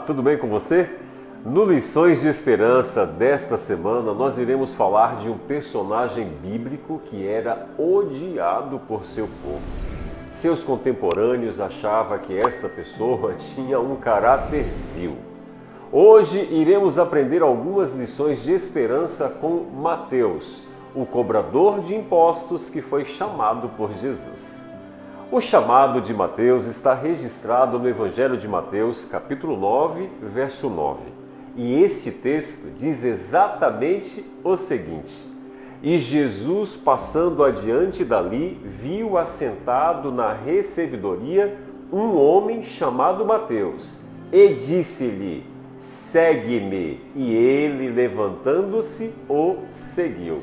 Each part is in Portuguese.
tudo bem com você? No Lições de Esperança desta semana, nós iremos falar de um personagem bíblico que era odiado por seu povo. Seus contemporâneos achavam que esta pessoa tinha um caráter vil. Hoje iremos aprender algumas lições de esperança com Mateus, o cobrador de impostos que foi chamado por Jesus. O chamado de Mateus está registrado no Evangelho de Mateus, capítulo 9, verso 9. E este texto diz exatamente o seguinte: E Jesus, passando adiante dali, viu assentado na recebedoria um homem chamado Mateus, e disse-lhe: Segue-me. E ele, levantando-se, o seguiu.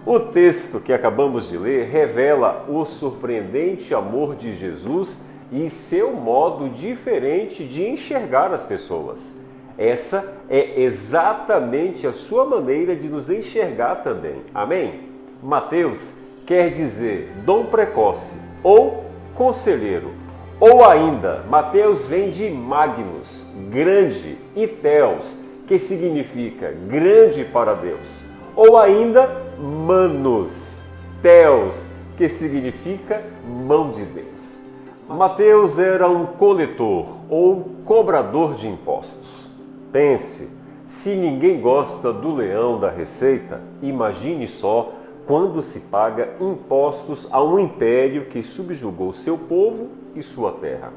O texto que acabamos de ler revela o surpreendente amor de Jesus e seu modo diferente de enxergar as pessoas. Essa é exatamente a sua maneira de nos enxergar também. Amém? Mateus quer dizer dom precoce ou conselheiro. Ou ainda, Mateus vem de Magnus, grande, e Theos, que significa grande para Deus. Ou ainda, Manus, Theos, que significa mão de Deus. Mateus era um coletor ou cobrador de impostos. Pense, se ninguém gosta do leão da receita, imagine só quando se paga impostos a um império que subjugou seu povo e sua terra.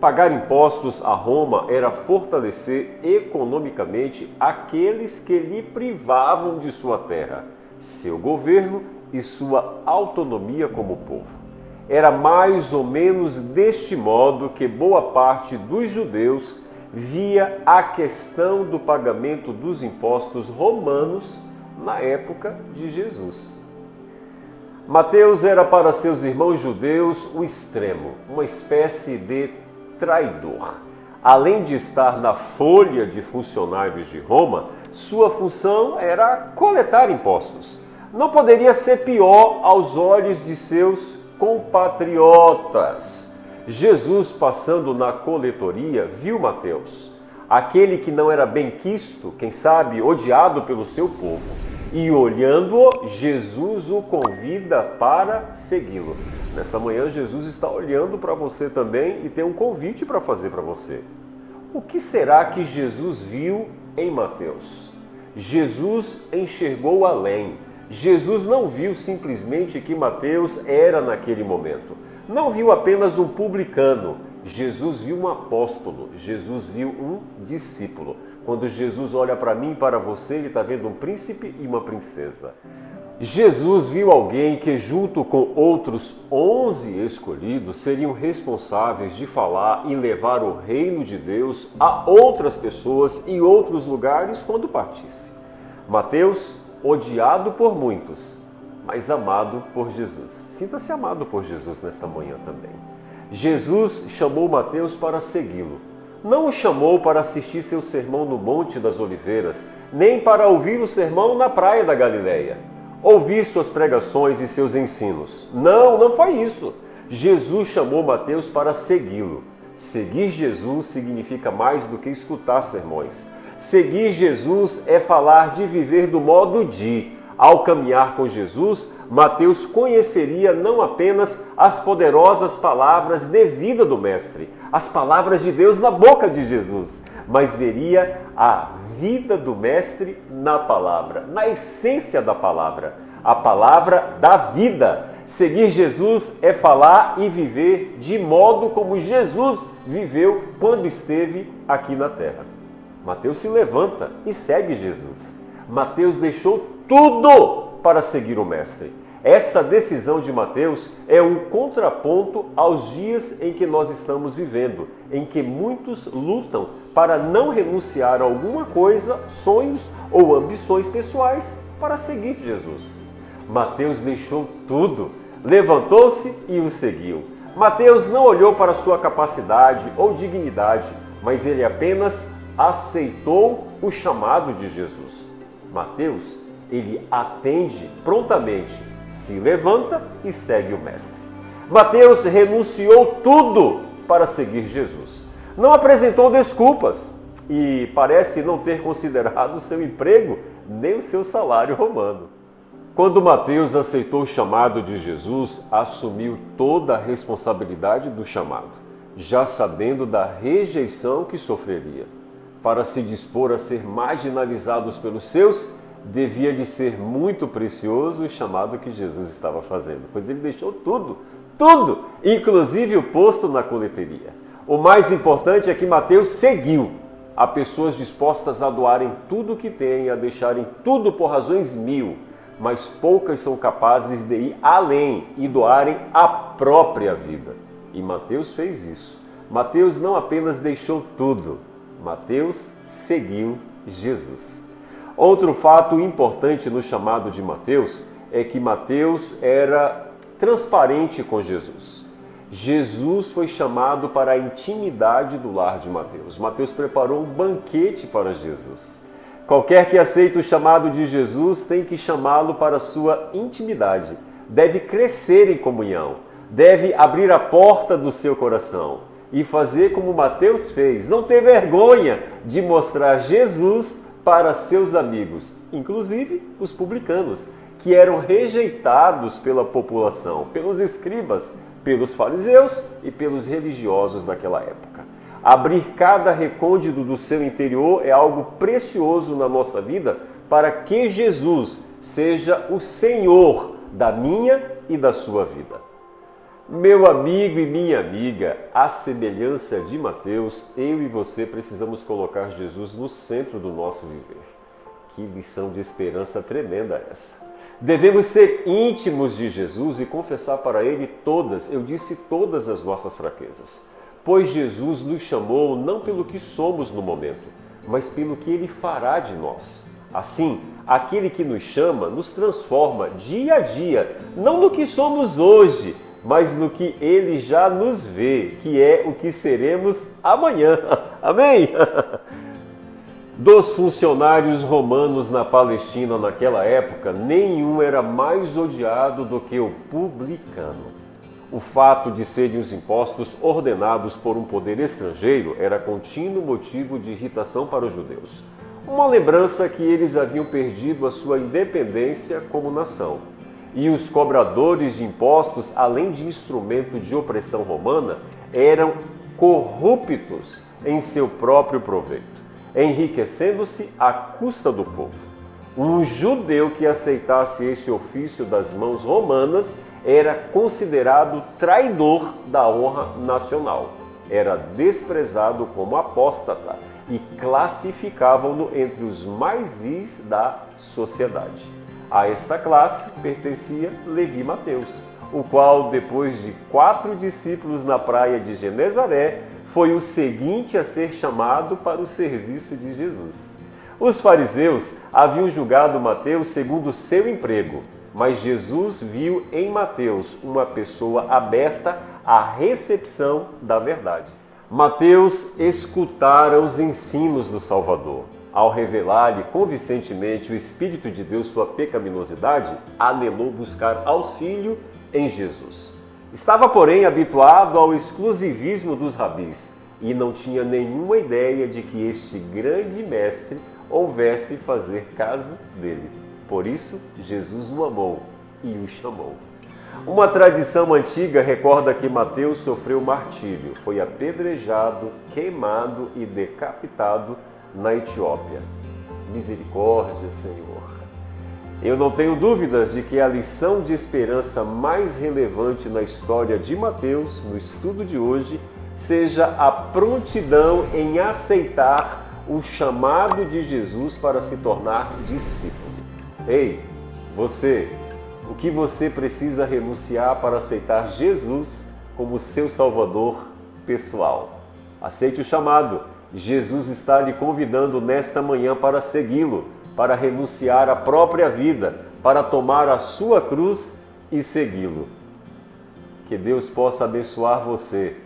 Pagar impostos a Roma era fortalecer economicamente aqueles que lhe privavam de sua terra, seu governo e sua autonomia como povo. Era mais ou menos deste modo que boa parte dos judeus via a questão do pagamento dos impostos romanos na época de Jesus. Mateus era para seus irmãos judeus o extremo, uma espécie de traidor. Além de estar na folha de funcionários de Roma, sua função era coletar impostos. Não poderia ser pior aos olhos de seus compatriotas. Jesus, passando na coletoria, viu Mateus, aquele que não era benquisto, quem sabe odiado pelo seu povo. E olhando-o, Jesus o convida para segui-lo. Nesta manhã, Jesus está olhando para você também e tem um convite para fazer para você. O que será que Jesus viu em Mateus? Jesus enxergou além. Jesus não viu simplesmente que Mateus era naquele momento. Não viu apenas um publicano. Jesus viu um apóstolo. Jesus viu um discípulo. Quando Jesus olha para mim e para você, ele está vendo um príncipe e uma princesa. Jesus viu alguém que, junto com outros 11 escolhidos, seriam responsáveis de falar e levar o reino de Deus a outras pessoas e outros lugares quando partisse. Mateus, odiado por muitos, mas amado por Jesus. Sinta-se amado por Jesus nesta manhã também. Jesus chamou Mateus para segui-lo. Não o chamou para assistir seu sermão no Monte das Oliveiras, nem para ouvir o sermão na praia da Galileia, ouvir suas pregações e seus ensinos. Não foi isso. Jesus chamou Mateus para segui-lo. Seguir Jesus significa mais do que escutar sermões. Seguir Jesus é falar de viver do modo de. Ao caminhar com Jesus, Mateus conheceria não apenas as poderosas palavras de vida do Mestre, as palavras de Deus na boca de Jesus, mas veria a vida do Mestre na palavra, na essência da palavra, a palavra da vida. Seguir Jesus é falar e viver de modo como Jesus viveu quando esteve aqui na terra. Mateus se levanta e segue Jesus. Mateus deixou tudo para seguir o Mestre. Essa decisão de Mateus é um contraponto aos dias em que nós estamos vivendo, em que muitos lutam para não renunciar a alguma coisa, sonhos ou ambições pessoais para seguir Jesus. Mateus deixou tudo, levantou-se e o seguiu. Mateus não olhou para sua capacidade ou dignidade, mas ele apenas aceitou o chamado de Jesus. Mateus, ele atende prontamente, se levanta e segue o Mestre. Mateus renunciou tudo para seguir Jesus. Não apresentou desculpas. e parece não ter considerado o seu emprego nem o seu salário romano. Quando Mateus aceitou o chamado de Jesus, assumiu toda a responsabilidade do chamado, já sabendo da rejeição que sofreria. Para se dispor a ser marginalizados pelos seus, devia lhe ser muito precioso o chamado que Jesus estava fazendo, pois ele deixou tudo, inclusive o posto na coleteria. O mais importante é que Mateus seguiu. Há pessoas dispostas a doarem tudo o que têm, a deixarem tudo por razões mil, mas poucas são capazes de ir além e doarem a própria vida. E Mateus fez isso. Mateus não apenas deixou tudo, Mateus seguiu Jesus. Outro fato importante no chamado de Mateus é que Mateus era transparente com Jesus. Jesus foi chamado para a intimidade do lar de Mateus. Mateus preparou um banquete para Jesus. Qualquer que aceite o chamado de Jesus tem que chamá-lo para a sua intimidade. Deve crescer em comunhão. Deve abrir a porta do seu coração e fazer como Mateus fez. Não ter vergonha de mostrar Jesus para seus amigos, inclusive os publicanos, que eram rejeitados pela população, pelos escribas, pelos fariseus e pelos religiosos daquela época. Abrir cada recôndito do seu interior é algo precioso na nossa vida para que Jesus seja o Senhor da minha e da sua vida. Meu amigo e minha amiga, à semelhança de Mateus, eu e você precisamos colocar Jesus no centro do nosso viver. Que lição de esperança tremenda essa! Devemos ser íntimos de Jesus e confessar para Ele todas as nossas fraquezas. Pois Jesus nos chamou não pelo que somos no momento, mas pelo que Ele fará de nós. Assim, aquele que nos chama nos transforma dia a dia, não no que somos hoje, mas no que Ele já nos vê, que é o que seremos amanhã. Amém? Dos funcionários romanos na Palestina naquela época, nenhum era mais odiado do que o publicano. O fato de serem os impostos ordenados por um poder estrangeiro era contínuo motivo de irritação para os judeus. Uma lembrança que eles haviam perdido a sua independência como nação. E os cobradores de impostos, além de instrumento de opressão romana, eram corruptos em seu próprio proveito, enriquecendo-se à custa do povo. Um judeu que aceitasse esse ofício das mãos romanas era considerado traidor da honra nacional. Era desprezado como apóstata e classificavam-no entre os mais vis da sociedade. A esta classe pertencia Levi Mateus, o qual, depois de 4 discípulos na praia de Genezaré, foi o seguinte a ser chamado para o serviço de Jesus. Os fariseus haviam julgado Mateus segundo seu emprego, mas Jesus viu em Mateus uma pessoa aberta à recepção da verdade. Mateus escutara os ensinos do Salvador. Ao revelar-lhe convincentemente o Espírito de Deus sua pecaminosidade, anelou buscar auxílio em Jesus. Estava, porém, habituado ao exclusivismo dos rabis e não tinha nenhuma ideia de que este grande mestre houvesse fazer caso dele. Por isso, Jesus o amou e o chamou. Uma tradição antiga recorda que Mateus sofreu martírio, foi apedrejado, queimado e decapitado na Etiópia. Misericórdia, Senhor! Eu não tenho dúvidas de que a lição de esperança mais relevante na história de Mateus, no estudo de hoje, seja a prontidão em aceitar o chamado de Jesus para se tornar discípulo. Ei, você, o que você precisa renunciar para aceitar Jesus como seu Salvador pessoal? Aceite o chamado. Jesus está lhe convidando nesta manhã para segui-lo, para renunciar à própria vida, para tomar a sua cruz e segui-lo. Que Deus possa abençoar você